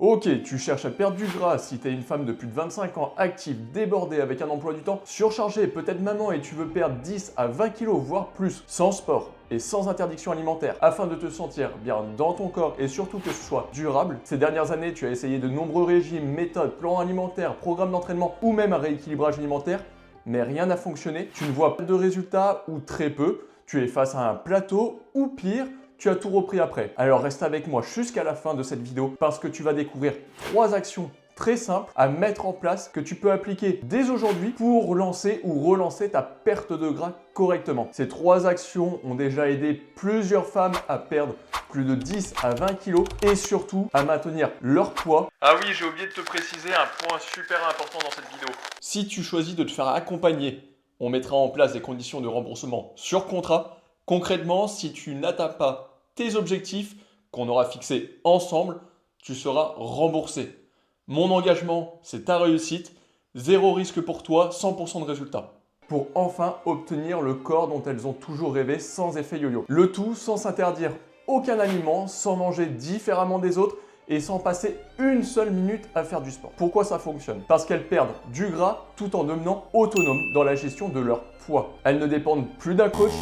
Ok, tu cherches à perdre du gras si tu es une femme de plus de 25 ans, active, débordée, avec un emploi du temps surchargé, peut-être maman et tu veux perdre 10 à 20 kilos, voire plus, sans sport et sans interdiction alimentaire, afin de te sentir bien dans ton corps et surtout que ce soit durable. Ces dernières années, tu as essayé de nombreux régimes, méthodes, plans alimentaires, programmes d'entraînement ou même un rééquilibrage alimentaire, mais rien n'a fonctionné. Tu ne vois pas de résultats ou très peu, tu es face à un plateau ou pire, tu as tout repris après. Alors reste avec moi jusqu'à la fin de cette vidéo parce que tu vas découvrir 3 actions très simples à mettre en place que tu peux appliquer dès aujourd'hui pour lancer ou relancer ta perte de gras correctement. Ces 3 actions ont déjà aidé plusieurs femmes à perdre plus de 10 à 20 kilos et surtout à maintenir leur poids. Ah oui, j'ai oublié de te préciser un point super important dans cette vidéo. Si tu choisis de te faire accompagner, on mettra en place des conditions de remboursement sur contrat. Concrètement, si tu n'atteins pas tes objectifs qu'on aura fixés ensemble, tu seras remboursé. Mon engagement, c'est ta réussite, 0 risque pour toi, 100% de résultats. Pour enfin obtenir le corps dont elles ont toujours rêvé sans effet yo-yo. Le tout sans s'interdire aucun aliment, sans manger différemment des autres et sans passer une seule minute à faire du sport. Pourquoi ça fonctionne? Parce qu'elles perdent du gras tout en devenant autonomes dans la gestion de leur poids. Elles ne dépendent plus d'un coach,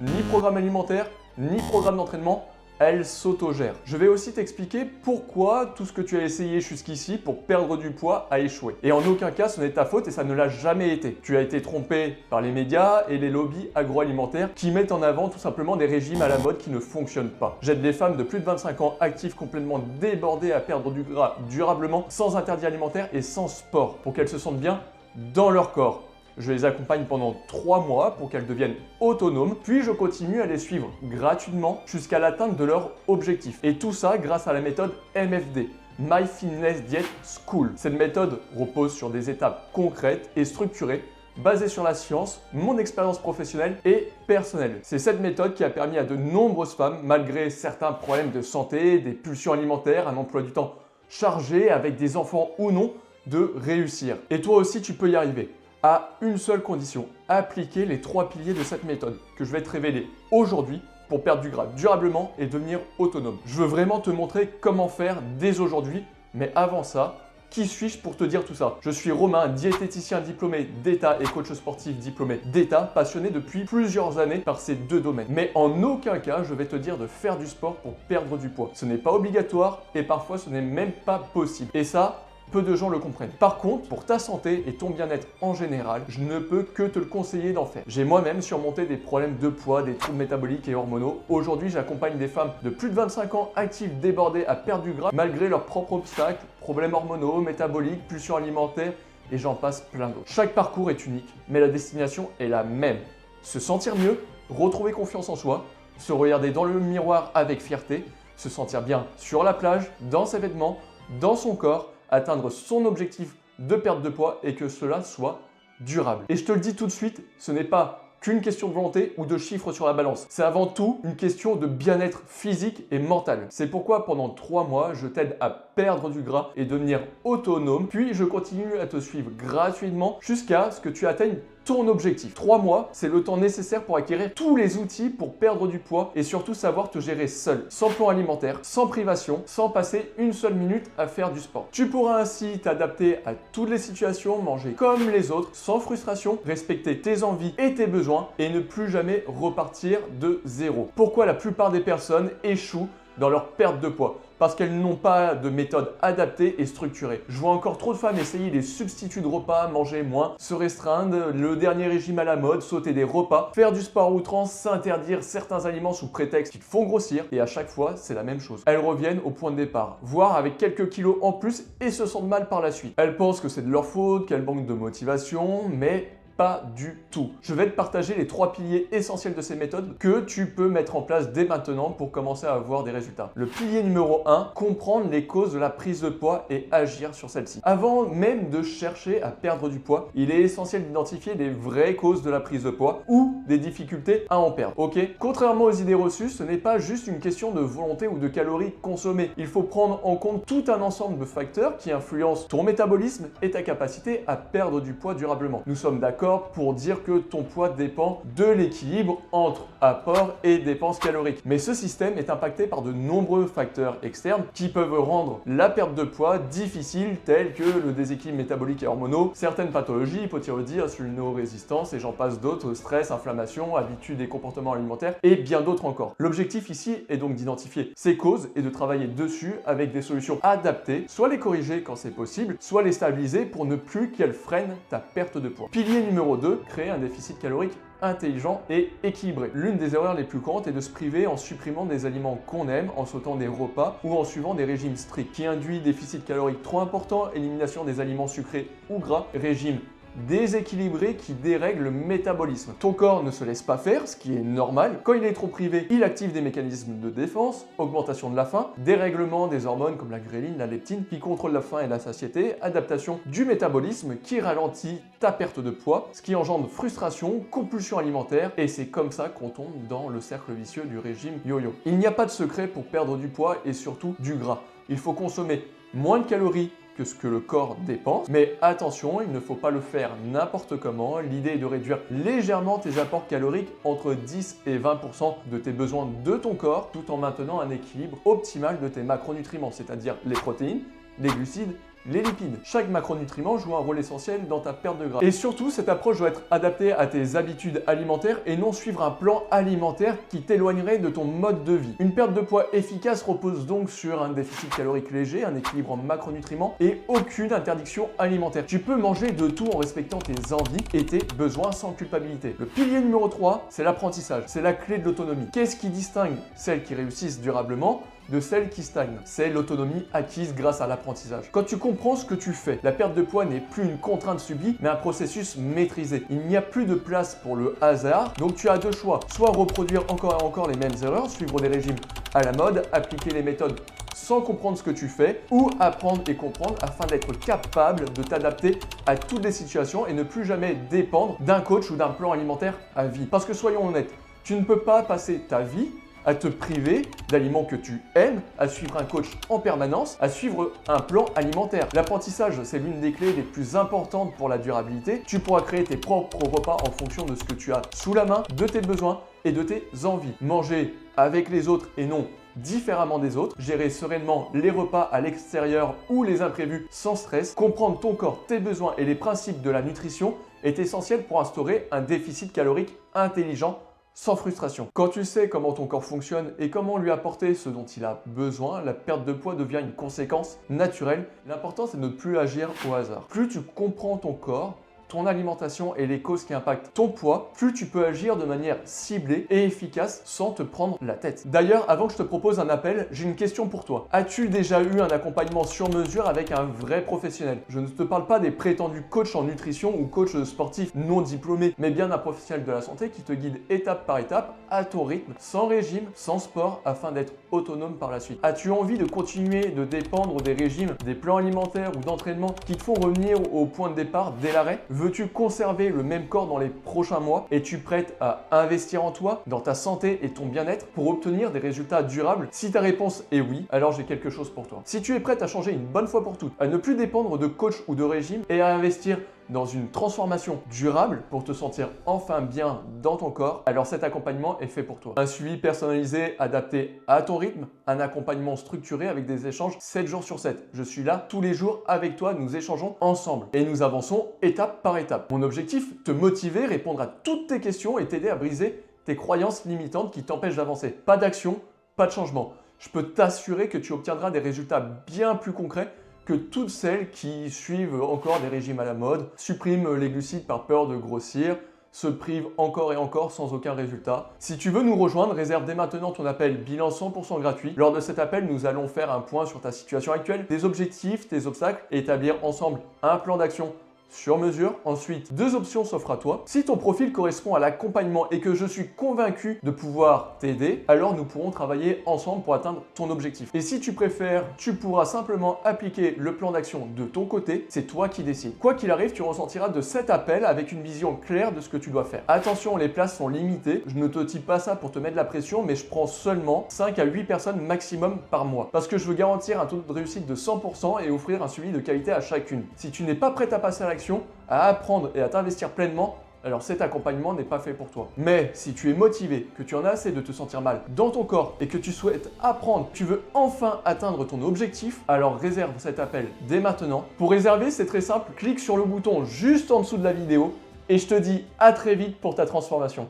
ni programme alimentaire, ni programme d'entraînement, elle s'autogère. Je vais aussi t'expliquer pourquoi tout ce que tu as essayé jusqu'ici pour perdre du poids a échoué. Et en aucun cas ce n'est ta faute et ça ne l'a jamais été. Tu as été trompé par les médias et les lobbies agroalimentaires qui mettent en avant tout simplement des régimes à la mode qui ne fonctionnent pas. J'aide des femmes de plus de 25 ans actives complètement débordées à perdre du gras durablement, sans interdit alimentaire et sans sport, pour qu'elles se sentent bien dans leur corps. Je les accompagne pendant 3 mois pour qu'elles deviennent autonomes, puis je continue à les suivre gratuitement jusqu'à l'atteinte de leur objectif. Et tout ça grâce à la méthode MFD, My Fitness Diet School. Cette méthode repose sur des étapes concrètes et structurées, basées sur la science, mon expérience professionnelle et personnelle. C'est cette méthode qui a permis à de nombreuses femmes, malgré certains problèmes de santé, des pulsions alimentaires, un emploi du temps chargé, avec des enfants ou non, de réussir. Et toi aussi tu peux y arriver. À une seule condition, appliquer les 3 piliers de cette méthode que je vais te révéler aujourd'hui pour perdre du gras durablement et devenir autonome. Je veux vraiment te montrer comment faire dès aujourd'hui, mais avant ça, qui suis-je pour te dire tout ça? Je suis Romain, diététicien diplômé d'État et coach sportif diplômé d'État, passionné depuis plusieurs années par ces 2 domaines. Mais en aucun cas, je vais te dire de faire du sport pour perdre du poids. Ce n'est pas obligatoire et parfois ce n'est même pas possible. Et ça, peu de gens le comprennent. Par contre, pour ta santé et ton bien-être en général, je ne peux que te le conseiller d'en faire. J'ai moi-même surmonté des problèmes de poids, des troubles métaboliques et hormonaux. Aujourd'hui, j'accompagne des femmes de plus de 25 ans actives, débordées à perdre du gras malgré leurs propres obstacles, problèmes hormonaux, métaboliques, pulsions alimentaires et j'en passe plein d'autres. Chaque parcours est unique, mais la destination est la même. Se sentir mieux, retrouver confiance en soi, se regarder dans le miroir avec fierté, se sentir bien sur la plage, dans ses vêtements, dans son corps, atteindre son objectif de perte de poids et que cela soit durable. Et je te le dis tout de suite, ce n'est pas qu'une question de volonté ou de chiffres sur la balance. C'est avant tout une question de bien-être physique et mental. C'est pourquoi pendant 3 mois, je t'aide à perdre du gras et devenir autonome. Puis je continue à te suivre gratuitement jusqu'à ce que tu atteignes ton objectif. 3 mois, c'est le temps nécessaire pour acquérir tous les outils pour perdre du poids et surtout savoir te gérer seul, sans plan alimentaire, sans privation, sans passer une seule minute à faire du sport. Tu pourras ainsi t'adapter à toutes les situations, manger comme les autres, sans frustration, respecter tes envies et tes besoins et ne plus jamais repartir de zéro. Pourquoi la plupart des personnes échouent dans leur perte de poids? Parce qu'elles n'ont pas de méthode adaptée et structurée. Je vois encore trop de femmes essayer des substituts de repas, manger moins, se restreindre, le dernier régime à la mode, sauter des repas, faire du sport à outrance, s'interdire certains aliments sous prétexte qu'ils font grossir et à chaque fois, c'est la même chose. Elles reviennent au point de départ, voire avec quelques kilos en plus et se sentent mal par la suite. Elles pensent que c'est de leur faute, qu'elles manquent de motivation, mais pas du tout. Je vais te partager les 3 piliers essentiels de ces méthodes que tu peux mettre en place dès maintenant pour commencer à avoir des résultats. Le pilier numéro 1, comprendre les causes de la prise de poids et agir sur celle-ci. Avant même de chercher à perdre du poids, il est essentiel d'identifier les vraies causes de la prise de poids ou des difficultés à en perdre. Ok? Contrairement aux idées reçues, ce n'est pas juste une question de volonté ou de calories consommées. Il faut prendre en compte tout un ensemble de facteurs qui influencent ton métabolisme et ta capacité à perdre du poids durablement. Nous sommes d'accord d'accord pour dire que ton poids dépend de l'équilibre entre apport et dépenses caloriques. Mais ce système est impacté par de nombreux facteurs externes qui peuvent rendre la perte de poids difficile, tels que le déséquilibre métabolique et hormonaux, certaines pathologies, hypothyroïdie, insulino-résistance et j'en passe d'autres, stress, inflammation, habitudes et comportements alimentaires et bien d'autres encore. L'objectif ici est donc d'identifier ces causes et de travailler dessus avec des solutions adaptées, soit les corriger quand c'est possible, soit les stabiliser pour ne plus qu'elles freinent ta perte de poids. Pilier numéro 2, créer un déficit calorique intelligent et équilibré. L'une des erreurs les plus courantes est de se priver en supprimant des aliments qu'on aime, en sautant des repas ou en suivant des régimes stricts, qui induit déficit calorique trop important, élimination des aliments sucrés ou gras, régime déséquilibré qui dérègle le métabolisme. Ton corps ne se laisse pas faire, ce qui est normal. Quand il est trop privé, il active des mécanismes de défense, augmentation de la faim, dérèglement des hormones comme la gréline, la leptine qui contrôlent la faim et la satiété, adaptation du métabolisme qui ralentit ta perte de poids, ce qui engendre frustration, compulsion alimentaire et c'est comme ça qu'on tombe dans le cercle vicieux du régime yo-yo. Il n'y a pas de secret pour perdre du poids et surtout du gras. Il faut consommer moins de calories que ce que le corps dépense. Mais attention, il ne faut pas le faire n'importe comment. L'idée est de réduire légèrement tes apports caloriques entre 10 et 20% de tes besoins de ton corps tout en maintenant un équilibre optimal de tes macronutriments, c'est-à-dire les protéines, les glucides, les lipides. Chaque macronutriment joue un rôle essentiel dans ta perte de gras. Et surtout, cette approche doit être adaptée à tes habitudes alimentaires et non suivre un plan alimentaire qui t'éloignerait de ton mode de vie. Une perte de poids efficace repose donc sur un déficit calorique léger, un équilibre en macronutriments et aucune interdiction alimentaire. Tu peux manger de tout en respectant tes envies et tes besoins sans culpabilité. Le pilier numéro 3, c'est l'apprentissage. C'est la clé de l'autonomie. Qu'est-ce qui distingue celles qui réussissent durablement de celles qui stagnent? C'est l'autonomie acquise grâce à l'apprentissage. Quand tu comprends ce que tu fais, la perte de poids n'est plus une contrainte subie, mais un processus maîtrisé. Il n'y a plus de place pour le hasard, donc tu as deux choix. Soit reproduire encore et encore les mêmes erreurs, suivre des régimes à la mode, appliquer les méthodes sans comprendre ce que tu fais, ou apprendre et comprendre afin d'être capable de t'adapter à toutes les situations et ne plus jamais dépendre d'un coach ou d'un plan alimentaire à vie. Parce que soyons honnêtes, tu ne peux pas passer ta vie à te priver d'aliments que tu aimes, à suivre un coach en permanence, à suivre un plan alimentaire. L'apprentissage, c'est l'une des clés les plus importantes pour la durabilité. Tu pourras créer tes propres repas en fonction de ce que tu as sous la main, de tes besoins et de tes envies. Manger avec les autres et non différemment des autres, gérer sereinement les repas à l'extérieur ou les imprévus sans stress, comprendre ton corps, tes besoins et les principes de la nutrition est essentiel pour instaurer un déficit calorique intelligent sans frustration. Quand tu sais comment ton corps fonctionne et comment lui apporter ce dont il a besoin, la perte de poids devient une conséquence naturelle. L'important, c'est de ne plus agir au hasard. Plus tu comprends ton corps, ton alimentation et les causes qui impactent ton poids, plus tu peux agir de manière ciblée et efficace sans te prendre la tête. D'ailleurs, avant que je te propose un appel, j'ai une question pour toi. As-tu déjà eu un accompagnement sur mesure avec un vrai professionnel? Je ne te parle pas des prétendus coachs en nutrition ou coachs sportifs non diplômés, mais bien d'un professionnel de la santé qui te guide étape par étape, à ton rythme, sans régime, sans sport, afin d'être autonome par la suite. As-tu envie de continuer de dépendre des régimes, des plans alimentaires ou d'entraînement qui te font revenir au point de départ dès l'arrêt? Veux-tu conserver le même corps dans les prochains mois? Es-tu prête à investir en toi, dans ta santé et ton bien-être pour obtenir des résultats durables? Si ta réponse est oui, alors j'ai quelque chose pour toi. Si tu es prête à changer une bonne fois pour toutes, à ne plus dépendre de coach ou de régime et à investir dans une transformation durable pour te sentir enfin bien dans ton corps, alors cet accompagnement est fait pour toi. Un suivi personnalisé, adapté à ton rythme, un accompagnement structuré avec des échanges 7 jours sur 7. Je suis là tous les jours avec toi, nous échangeons ensemble et nous avançons étape par étape. Mon objectif, te motiver, répondre à toutes tes questions et t'aider à briser tes croyances limitantes qui t'empêchent d'avancer. Pas d'action, pas de changement. Je peux t'assurer que tu obtiendras des résultats bien plus concrets que toutes celles qui suivent encore des régimes à la mode, suppriment les glucides par peur de grossir, se privent encore et encore sans aucun résultat. Si tu veux nous rejoindre, réserve dès maintenant ton appel bilan 100% gratuit. Lors de cet appel, nous allons faire un point sur ta situation actuelle, tes objectifs, tes obstacles et établir ensemble un plan d'action sur mesure. Ensuite, 2 options s'offrent à toi. Si ton profil correspond à l'accompagnement et que je suis convaincu de pouvoir t'aider, alors nous pourrons travailler ensemble pour atteindre ton objectif. Et si tu préfères, tu pourras simplement appliquer le plan d'action de ton côté. C'est toi qui décides. Quoi qu'il arrive, tu ressentiras de cet appel avec une vision claire de ce que tu dois faire. Attention, les places sont limitées. Je ne te dis pas ça pour te mettre la pression, mais je prends seulement 5 à 8 personnes maximum par mois. Parce que je veux garantir un taux de réussite de 100% et offrir un suivi de qualité à chacune. Si tu n'es pas prêt à passer à l'action, action, à apprendre et à t'investir pleinement, alors cet accompagnement n'est pas fait pour toi. Mais si tu es motivé, que tu en as assez de te sentir mal dans ton corps et que tu souhaites apprendre, tu veux enfin atteindre ton objectif, alors réserve cet appel dès maintenant. Pour réserver, c'est très simple, clique sur le bouton juste en dessous de la vidéo et je te dis à très vite pour ta transformation.